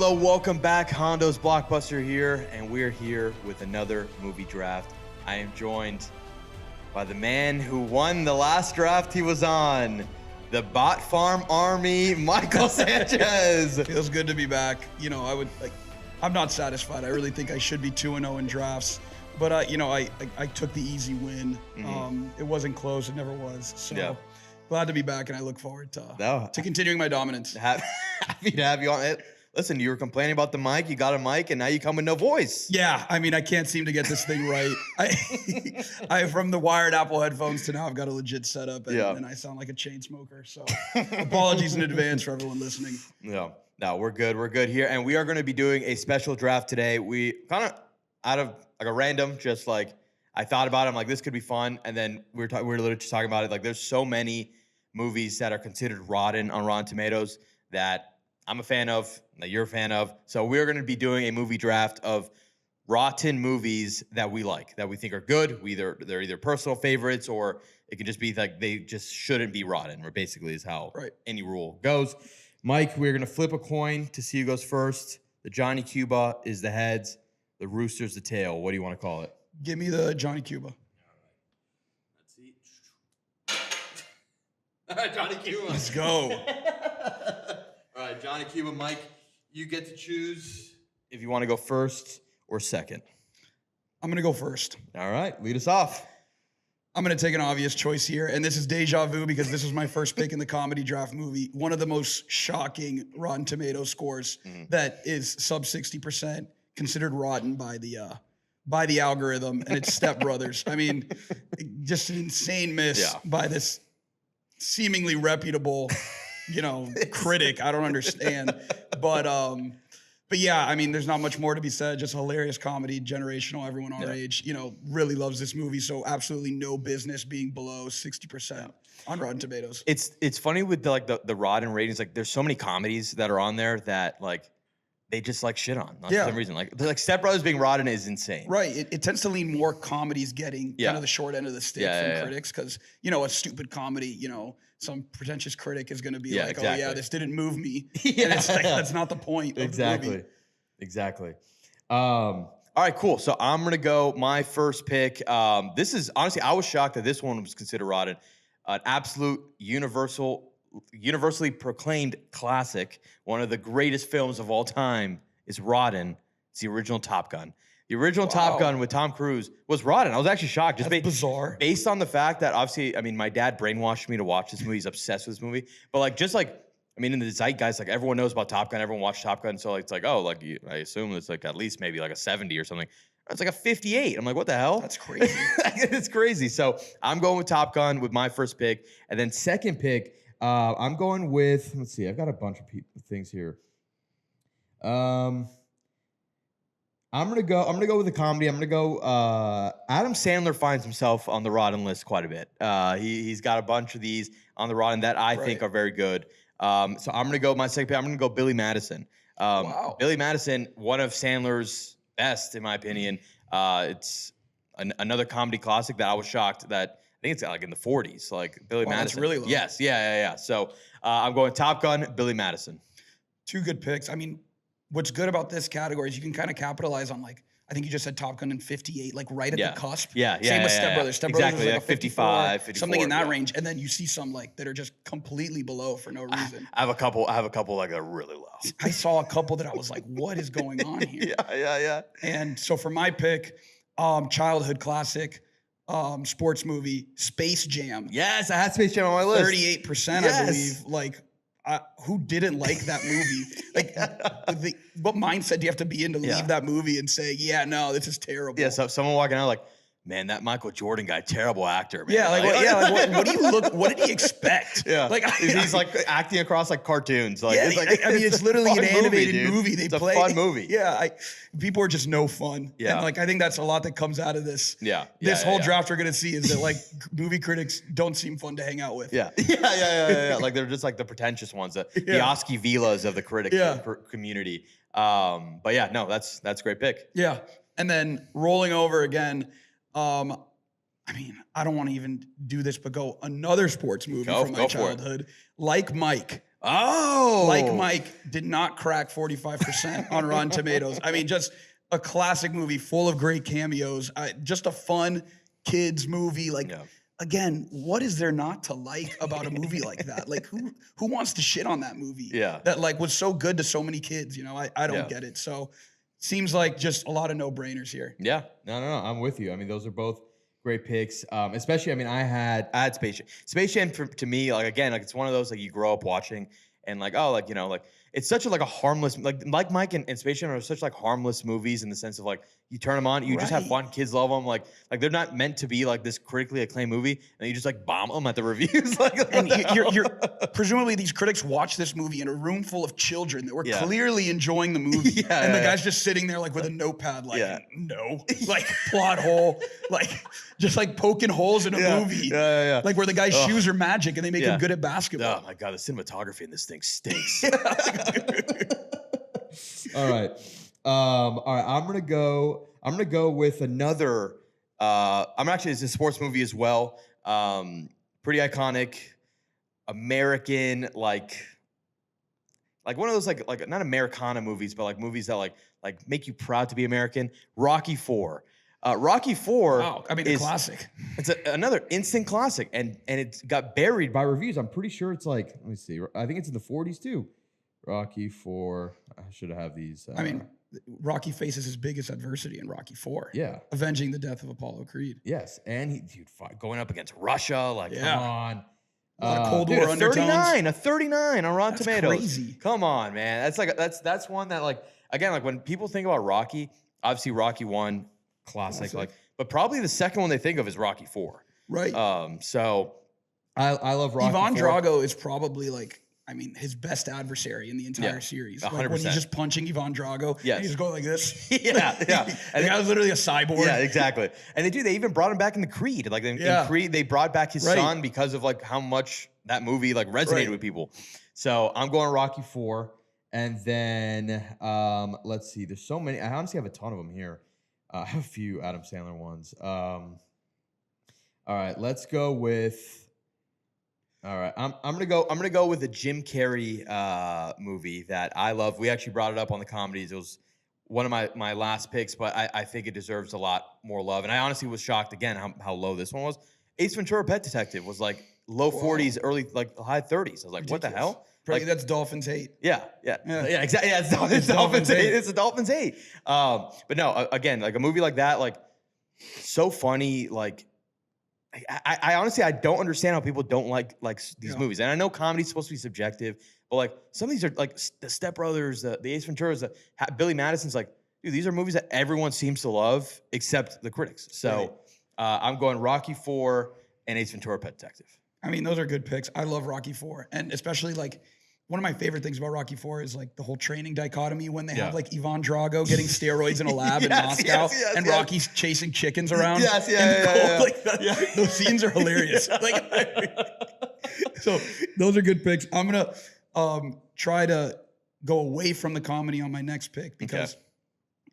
hello. Welcome back. Hondo's Blockbuster here, and we're here with another movie draft. I am joined by the man who won the last draft he was on, the Bot Farm Army, Michael Sanchez. Feels good to be back. You know, I'm not satisfied. I really think I should be 2-0 in drafts. But, I took the easy win. It wasn't close. It never was. So glad to be back, and I look forward to continuing my dominance. Happy to have you on it. Listen, you were complaining about the mic. You got a mic, and now you come with no voice. Yeah, I mean, I can't seem to get this thing right. I from the wired Apple headphones to now, I've got a legit setup, and I sound like a chain smoker. So apologies in advance for everyone listening. No, we're good. We're good here, and we are going to be doing a special draft today. We kind of out of like a random, just like I thought about it. I'm like, this could be fun, and then we were literally just talking about it. Like, there's so many movies that are considered rotten on Rotten Tomatoes that I'm a fan of, that you're a fan of. So we're going to be doing a movie draft of rotten movies that we like, that we think are good. They're either personal favorites, or it can just be like they just shouldn't be rotten, or basically is how any rule goes. Mike, we're going to flip a coin to see who goes first. The Johnny Cuba is the heads. The Rooster's the tail. What do you want to call it? Give me the Johnny Cuba. Let's see. All right, Johnny Cuba. Let's go. All right, Johnny Cuba, Mike, you get to choose if you want to go first or second. I'm going to go first. All right, lead us off. I'm going to take an obvious choice here, and this is deja vu because this was my first pick in the comedy draft movie. One of the most shocking Rotten Tomato scores that is sub 60%, considered rotten by the algorithm, and it's Step Brothers. I mean, just an insane miss by this seemingly reputable critic. I don't understand. But yeah, I mean, there's not much more to be said. Just hilarious comedy, generational. Everyone our age, really loves this movie. So absolutely no business being below 60% on Rotten Tomatoes. It's funny with the rotten ratings. Like, there's so many comedies that are on there that like they just like shit on for some reason. Like Step Brothers being rotten is insane. Right. It tends to lean more comedies getting kind of the short end of the stick from critics, because a stupid comedy, some pretentious critic is going to be like, oh yeah, this didn't move me. And it's like, that's not the point of the movie. Exactly. All right, cool. So I'm going to go my first pick. This is, honestly, I was shocked that this one was considered rotten. An absolute universally proclaimed classic, one of the greatest films of all time, is rotten. It's the original Top Gun. The original Top Gun with Tom Cruise was rotten. I was actually shocked. That's bizarre. Based on the fact that, obviously, I mean, my dad brainwashed me to watch this movie. He's obsessed with this movie. But in the zeitgeist, like, everyone knows about Top Gun. Everyone watched Top Gun. So it's like, I assume it's like at least maybe like a 70 or something. It's like a 58. I'm like, what the hell? That's crazy. It's crazy. So I'm going with Top Gun with my first pick. And then second pick, I'm going with, let's see, I've got a bunch of things here. I'm gonna go with the comedy. I'm gonna go. Adam Sandler finds himself on the rotten list quite a bit. He's got a bunch of these on the rotten that I think are very good. So I'm gonna go with my second pick. I'm gonna go Billy Madison. Billy Madison, one of Sandler's best, in my opinion. It's another comedy classic that I was shocked that I think it's like in the 40s. Like Billy Madison. That's really low. Yes, yeah. So I'm going Top Gun, Billy Madison. Two good picks. I mean, what's good about this category is you can kind of capitalize on, like, I think you just said Top Gun in 58, like right at the cusp. Same with Step Brothers. Step Brothers was like a 55, 54, something in that range. And then you see some like that are just completely below for no reason. I have a couple like that are really low. I saw a couple that I was like, what is going on here? Yeah. And so for my pick, childhood classic, sports movie, Space Jam. Yes, I had Space Jam on my list. 38%, I believe. Like, who didn't like that movie? Like, what mindset do you have to be in to leave that movie and say, yeah, no, this is terrible? Yeah, so someone walking out like, man, that Michael Jordan guy, terrible actor, man. Yeah, what do you look? What did he expect? Yeah, like he's like acting across like cartoons. Like, yeah, it's literally an animated movie. It's a fun movie. Yeah, people are just no fun. Yeah, and like I think that's a lot that comes out of this. This whole draft we're gonna see is that like movie critics don't seem fun to hang out with. Yeah. Like they're just like the pretentious ones, the Oski Vilas of the critic community. But yeah, no, that's a great pick. Yeah, and then rolling over again. I mean, I don't want to even do this, but go another sports movie from my childhood. Like Mike, Oh, Like Mike did not crack 45% on Rotten Tomatoes. I mean, just a classic movie full of great cameos. Just a fun kids movie. Like, Yeah. again, what is there not to like about a movie like that? Like, who wants to shit on that movie? Yeah. That like was so good to so many kids. You know, I don't Yeah. get it. So seems like just a lot of no brainers here. Yeah, no, I'm with you. I mean, those are both great picks. Especially, I mean, I had Space Jam. Space Jam to me, like again, like it's one of those like you grow up watching, and like oh, like you know, like it's such a like a harmless like Mike and Space Jam are such like harmless movies in the sense of like you turn them on, you just have Right. fun, kids love them, like they're not meant to be like this critically acclaimed movie, and you just like bomb them at the reviews, like And you're presumably these critics watch this movie in a room full of children that were Yeah. clearly enjoying the movie. Yeah, And the yeah, guy's just sitting there like with a notepad, like, Yeah. no, like plot hole, like just like poking holes in a Yeah, movie. yeah. Like where the guy's Ugh. shoes are magic and they make Yeah. him good at basketball. Oh my god, the cinematography in this thing stinks. All right. All right. I'm gonna go with another. It's a sports movie as well. Pretty iconic, American, like one of those like not Americana movies, but like movies that like make you proud to be American. Rocky IV. Rocky IV. Wow. I mean, a is classic. It's another instant classic, and it got buried By reviews, I'm pretty sure it's like. Let me see. I think it's in the 40s too. Rocky IV. I should have these. I mean, Rocky faces his biggest adversity in Rocky IV. yeah. Avenging the death of Apollo Creed. Yes, and he going up against Russia. Like, Yeah. come on. A lot of Cold Dude, War a undertones. 39 on Rotten That's Tomatoes. crazy. Come on, man. That's like that's one that like again like when people think about Rocky, obviously Rocky 1 classic, like, but probably the second one they think of is Rocky 4. Right. So I love Rocky. Ivan IV. Drago is probably like, I mean, his best adversary in the entire Yeah, series. Like 100%. when he's just punching Ivan Drago, Yes. and he's going like this. Yeah, yeah. And the guy was literally a cyborg. yeah, exactly. And they even brought him back in the Creed. Like in Yeah. Creed, they brought back his Right. son because of like how much that movie like resonated Right. with people. So I'm going Rocky 4. And then let's see. There's so many. I honestly have a ton of them here. I have a few Adam Sandler ones. All right, let's go with. All right, I'm gonna go with the Jim Carrey movie that I love. We actually brought it up on the comedies. It was one of my last picks, but I think it deserves a lot more love. And I honestly was shocked again how low this one was. Ace Ventura: Pet Detective was like low 40s, early like high 30s. I was like, what the hell? Probably Like, that's Dolphins hate. yeah, exactly. Yeah, it's Dolphins Dolphins hate. hate. It's the Dolphins hate. But no, again, like a movie like that, like so funny. Like I honestly I don't understand how people don't like these Yeah. movies. And I know comedy's supposed to be subjective, but like some of these are like the Step Brothers, the Ace Venturas, Billy Madison's. Like, dude, these are movies that everyone seems to love except the critics. So I'm going Rocky IV and Ace Ventura: Pet Detective. I mean, those are good picks. I love Rocky IV. And especially like one of my favorite things about Rocky IV is like the whole training dichotomy when they Yeah. have like Ivan Drago getting steroids in a lab in Yes, Moscow yes, and yes. Rocky's chasing chickens around. Yes, in yeah, the yeah, cold. yeah. Like, those scenes are hilarious. Like, so those are good picks. I'm gonna try to go away from the comedy on my next pick because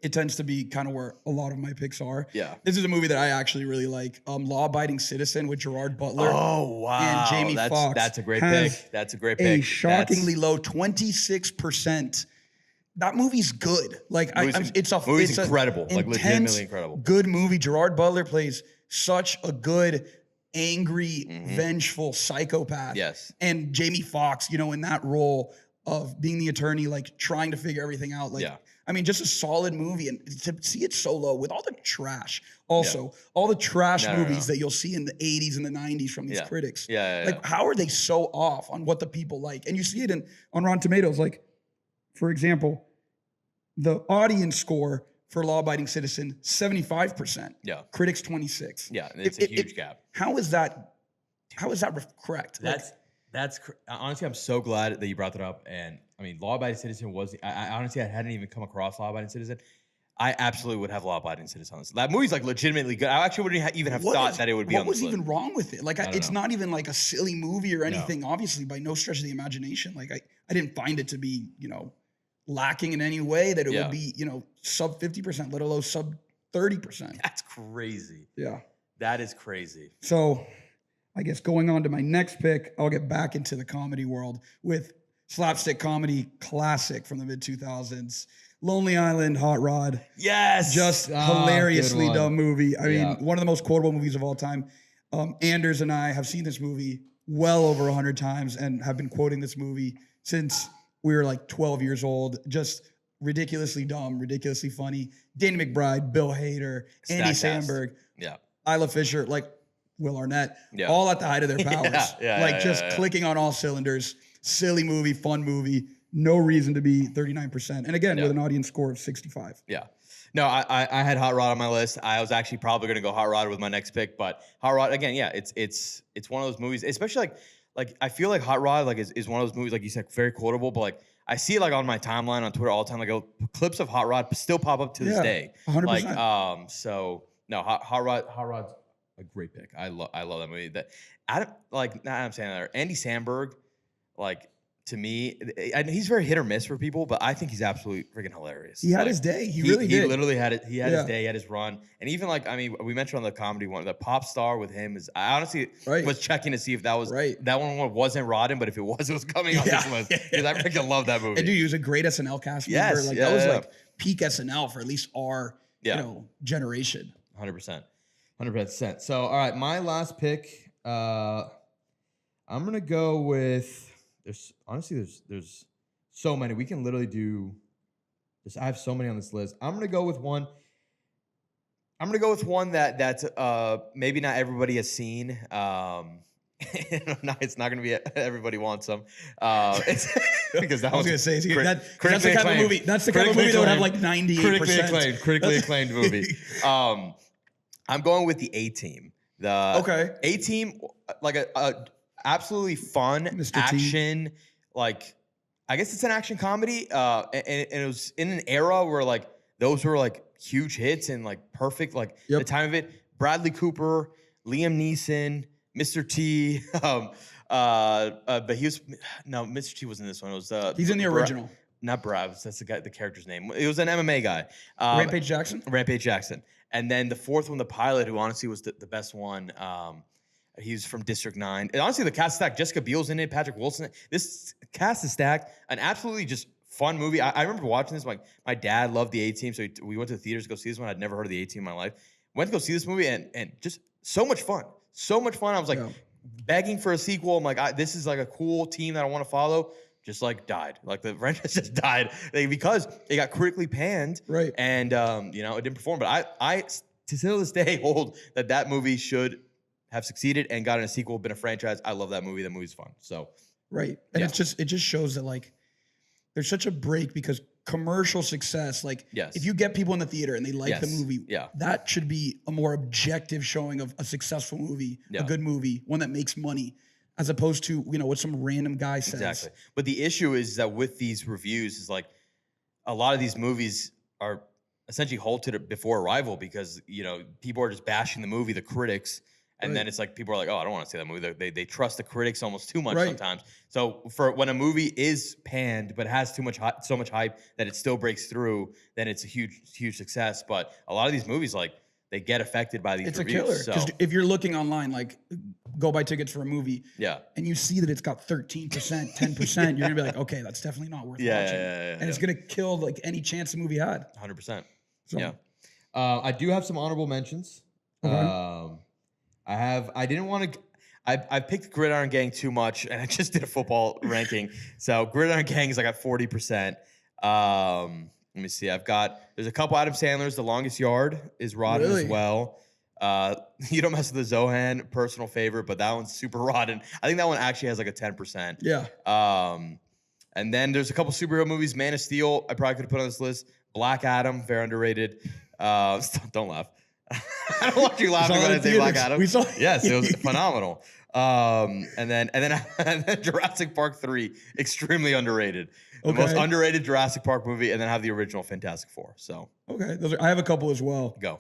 it tends to be kind of where a lot of my picks are. Yeah. This is a movie that I actually really like. Law Abiding Citizen with Gerard Butler. Oh wow! Jamie Foxx That's a great has pick. That's a great A pick. shockingly low 26%. That movie's good. Like it's movie's a incredible. Like intense, legitimately incredible. Good movie. Gerard Butler plays such a good, angry, vengeful psychopath. Yes. And Jamie Foxx, you know, in that role of being the attorney, like trying to figure everything out. Like, Yeah. I mean, just a solid movie, and to see it so low with all the trash. Also, all the trash No, movies that you'll see in the 80s and the 90s from these Yeah. critics. Yeah. Like, how are they so off on what the people like? And you see it on Rotten Tomatoes. Like, for example, the audience score for Law Abiding Citizen, 75%. Yeah. Critics, 26. Yeah. It's a huge gap. How is that correct? Like, Honestly, I'm so glad that you brought that up. And I mean, Law Abiding Citizen was. I honestly I hadn't even come across Law Abiding Citizen. I absolutely would have Law Abiding Citizen on this. That movie's like legitimately good. I actually wouldn't even have thought that it would be on What this was list. even wrong with it? Like, don't it's know. not even like a silly movie or anything, obviously, by no stretch of the imagination. Like, I didn't find it to be, you know, lacking in any way that it Yeah. would be, you know, sub 50%, let alone sub 30%. That's crazy. Yeah. That is crazy. So I guess going on to my next pick, I'll get back into the comedy world with slapstick comedy classic from the mid 2000s. Lonely Island, Hot Rod. Yes. Just good hilariously one. dumb movie. I Yeah. mean, one of the most quotable movies of all time. Anders and I have seen this movie well over 100 times and have been quoting this movie since we were like 12 years old. Just ridiculously dumb, ridiculously funny. Danny McBride, Bill Hader, Andy Stacked cast. Samberg, Yeah. Isla Fisher, like Will Arnett, Yeah. all at the height of their powers. Just yeah. clicking on all cylinders. Silly movie, fun movie. No reason to be 39%. And again, Yeah. with an audience score of 65. Yeah. No, I had Hot Rod on my list. I was actually probably gonna go Hot Rod with my next pick, but Hot Rod again, yeah, it's one of those movies, especially like I feel like Hot Rod like is one of those movies, like you said, very quotable, but like I see it like on my timeline on Twitter all the time. Like clips of Hot Rod still pop up to this Yeah, day. 100%. Like so no, Hot Rod's a great pick. I love that movie. That Adam Sandler, Andy Samberg, like to me, and he's very hit or miss for people, but I think he's absolutely freaking hilarious. He had Like, his day. He really he did. literally had it. He had his Yeah. day, he had his run, and even like I mean, we mentioned on the comedy one, the Pop Star with him is. I honestly Right. was checking to see if that was Right. that one wasn't Rodden, but if it was coming on Yeah. this list because I freaking love that movie. And dude, he was a great SNL cast member. Yes, Like yeah, that was yeah. like peak SNL for at least our Yeah. generation. 100%. 100%. So, all right, my last pick. I'm gonna go with. There's so many. We can literally do this. I have so many on this list. I'm gonna go with one. I'm gonna go with one that's maybe not everybody has seen. It's not gonna be everybody wants them. It's because that I was Oh, gonna say that's the critically kind of acclaimed. movie. That's the kind of movie that would have like 98%. critically acclaimed movie. I'm going with the A-Team. The Okay. A-Team, like a absolutely fun Mr. T. action, like I guess it's an action comedy. And it was in an era where like those were like huge hits and like perfect, like Yep. the time of it. Bradley Cooper, Liam Neeson, Mr. T. But he was Mr. T wasn't this one. It was He's in the original. Not Brad. That's the character's name. It was an MMA guy. Rampage Jackson. Rampage Jackson. And then the fourth one, the pilot, who honestly was the best one. He's from District 9. And honestly, the cast is stacked. Jessica Biel's in it. Patrick Wilson. This cast is stacked. An absolutely just fun movie. I remember watching this. My dad loved the A-Team, so we went to the theaters to go see this one. I'd never heard of the A-Team in my life. Went to go see this movie and just so much fun. So much fun. I was like begging for a sequel. I'm like, this is like a cool team that I want to follow. Just like died. Like the franchise just died because it got critically panned. Right. And it didn't perform. But I to till this day hold that movie should have succeeded and gotten a sequel, been a franchise. I love that movie. That movie's fun. So Right. And Yeah. it just shows that like there's such a break because commercial success, like Yes. if you get people in the theater and they like the Yes. movie, Yeah. that should be a more objective showing of a successful movie, Yeah. a good movie, one that makes money, as opposed to, what some random guy says. Exactly. But the issue is that with these reviews is like a lot of these movies are essentially halted before arrival because, people are just bashing the movie, the critics. And Right. then it's like people are like, oh, I don't want to see that movie. They trust the critics almost too much Right. sometimes. So for when a movie is panned but has so much hype that it still breaks through, then it's a huge success. But a lot of these movies, like they get affected by these It's reviews. a killer. So Because if you're looking online, like go buy tickets for a movie yeah, and you see that it's got 13%, 10%, you're gonna be like, okay, that's definitely not worth Yeah, watching. yeah, And it's gonna kill like any chance the movie had. 100%. So, Yeah. I do have some honorable mentions. Okay. I didn't want to. I picked Gridiron Gang too much, and I just did a football ranking. So Gridiron Gang is like at 40%. Let me see. There's a couple Adam Sandler's. The Longest Yard is Rodden Really? as well. You Don't Mess with the Zohan, personal favorite, but that one's super Rodden. I think that one actually has like a 10%. Yeah. And then there's a couple superhero movies. Man of Steel, I probably could have put on this list. Black Adam, very underrated. Don't laugh. I don't want you laughing when I say Black Adam. We saw. Yes, it was phenomenal. And then Jurassic Park 3, extremely underrated. The most Okay. underrated Jurassic Park movie, and then have the original Fantastic Four. So Okay, I have a couple as well. go.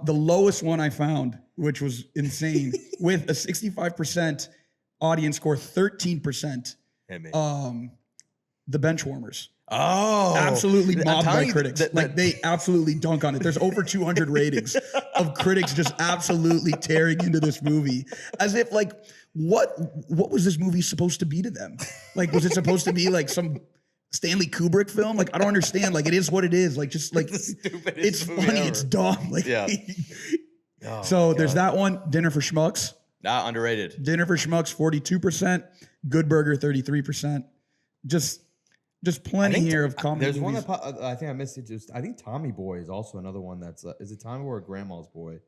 The lowest one I found, which was insane, with a 65% audience score, 13%. Hit me. The Benchwarmers. Oh, Absolutely I'm mobbed telling by you, critics. that- Like they absolutely dunk on it. There's over 200 ratings of critics just absolutely tearing into this movie, as if like what was this movie supposed to be to them? Like, was it supposed to be like some Stanley Kubrick film? Like, I don't understand. Like, it is what it is. Like, just like, The stupidest it's movie funny. ever. It's dumb. Like, Yeah. Oh, so my there's God. that one. Dinner for Schmucks. Nah, underrated. Dinner for Schmucks, 42%. Good Burger, 33%. Just plenty here of comedy There's movies. one that I think I missed it. Just I think Tommy Boy is also another one that's is it Tommy Boy or Grandma's Boy?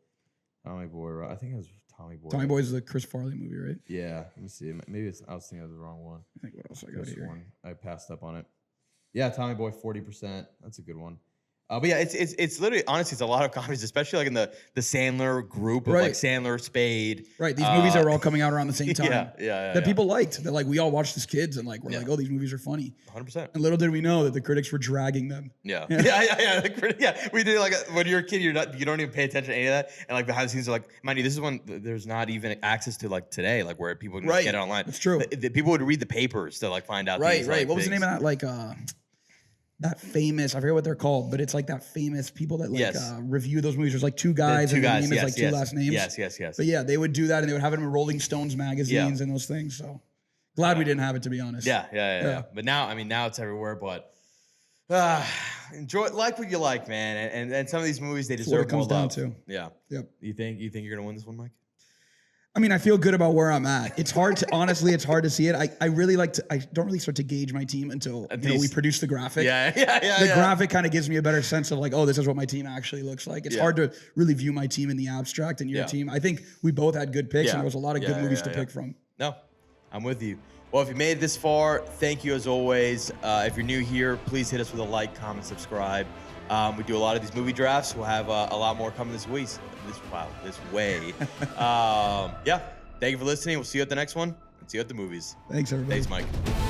Tommy Boy, right? I think it was Tommy Boy. Tommy Boy's the Chris Farley movie, right? Yeah, let me see. Maybe I was thinking of the wrong one. I think what else I got This here. one I passed up on it. Yeah, Tommy Boy, 40%. That's a good one. But yeah, it's literally honestly, it's a lot of comedies, especially like in the Sandler group of like Right. Sandler, Spade. Right, these movies that were all coming out around the same time. Yeah. That people liked. That like we all watched as kids and like we're Yeah. like, oh, these movies are funny. 100%. And little did we know that the critics were dragging them. Yeah. Yeah. Yeah. We did like when you're a kid, you don't even pay attention to any of that, and like behind the scenes are like, mind you, this is when there's not even access to like today, like where people can just Right. get it online. That's true. The people would read the papers to like find out. Right, these, right. like, What was the things. name of that? Like that famous, I forget what they're called, but it's like that famous people that like Yes. review those movies. There's like two The guys two and their guys, name is yes, like two yes. last names. Yes. But yeah, they would do that and they would have it in Rolling Stones magazines and those things. So glad we didn't have it, to be honest. Yeah. But now, now it's everywhere. But enjoy, like what you like, man. And some of these movies, they That's deserve what it comes more down love. to. Yeah. Yep. You think you're gonna win this one, Mike? I mean, I feel good about where I'm at. It's hard to, honestly, it's hard to see it. I really like to, I don't really start to gauge my team until we least- produce the graphic. Yeah. The graphic kind of gives me a better sense of like, oh, this is what my team actually looks like. It's Yeah. hard to really view my team in the abstract and your Yeah. team. I think we both had good picks Yeah. and there was a lot of good Yeah, movies yeah, to yeah. pick from. No, I'm with you. Well, if you made it this far, thank you as always. If you're new here, please hit us with a like, comment, subscribe. We do a lot of these movie drafts. We'll have a lot more coming this week. This way. Yeah. Thank you for listening. We'll see you at the next one and see you at the movies. Thanks, everybody. Thanks, Mike.